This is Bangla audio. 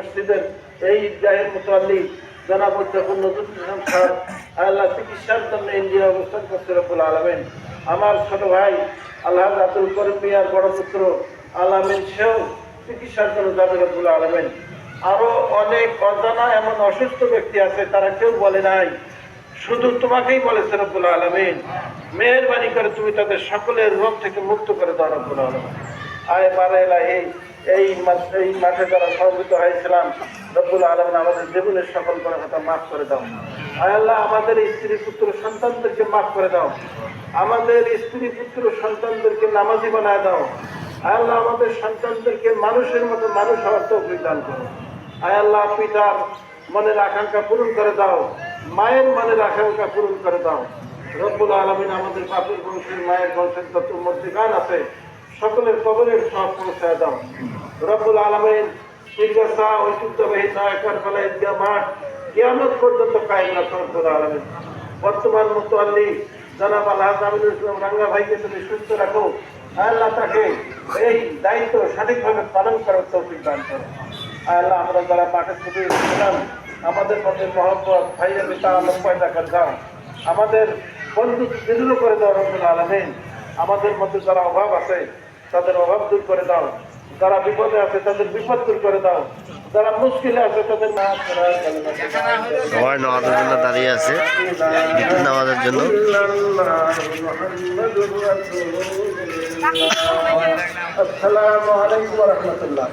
মসজিদের এই ঈদগাহের মুতাল্লি জনাব উদ্দাকুর নজরুল ইসলাম সাহেব আল্লাহ চিকিৎসার জন্য ইন্ডিয়া অবস্থান করতে রব্বুল আলামিন। আমার ছোট ভাই আল্লাহ আব্দুল করিম মিয়ার বড় পুত্র আলামিন সেও চিকিৎসার জন্য যাবে রব্বুল আলামিন। আরো অনেক অজানা এমন অসুস্থ ব্যক্তি আছে, তারা কেউ বলে নাই, শুধু তোমাকেই বলেছে রব্বুল আলামিন। মেহেরবানি করে তুমি তাদের সকলের রোগ থেকে মুক্ত করে দাও রব্বুল আলামিন। আয় বারে ইলাহি, এই মাঠে যারা সমবেত হয়েছিলাম রব্বুল আলামিন আমাদের জীবনের সকল গুনাহ খাতা মাফ করে দাও। আয় আল্লাহ আমাদের স্ত্রী পুত্র সন্তানদেরকে মাফ করে দাও, আমাদের স্ত্রী পুত্র সন্তানদেরকে নামাজি বানায় দাও। আয় আল্লাহ আমাদের সন্তানদেরকে মানুষের মতো মানুষ হওয়ার তৌফিক দান করো। আয় আল্লাহ পিতার মনের আকাঙ্ক্ষা পূরণ করে দাও, মায়ের মনের আকাঙ্ক্ষা পূরণ করে দাও রব্বুল আলামিন। আমাদের বাপের বংশের মায়ের বংশের যত মর্জিগান আছে সকলের কবরের সব পৌঁছায় দাও রব্বুল আলামিন। দীর্ঘসা ঐতিহ্যবাহী কারবালা ঈদগাহ মাঠ কিয়ামত পর্যন্ত কায়েম রাখো রব্বুল আলামিন। বর্তমান মুতাল্লি জনাব আলহাজ আমিনুল ইসলাম রাঙ্গা ভাইকে তুমি সুস্থ রাখো। আল্লাহ তাকে এই দায়িত্ব সঠিকভাবে পালন করার তৌফিক দান করো। আল্লাহ আমরা যারা মাঠে ছুটে ছিলাম আমাদের মধ্যে মহব্বত ভাইয়া পিতা আলম পয়দা করে দাও, আমাদের বন্ধু দৃঢ় করে দাও রব্বুল আলামিন। আমাদের মধ্যে যারা অভাব আছে তাদের অভাব দূর করে দাও, যারা বিপদে আছে তাদের বিপদ দূর করে দাও, যারা মুশকিলে আছে তাদের সবাই নামাজের জন্য দাঁড়িয়ে আছে, নামাজের জন্য। আসসালামু আলাইকুম ওয়া রাহমাতুল্লাহ।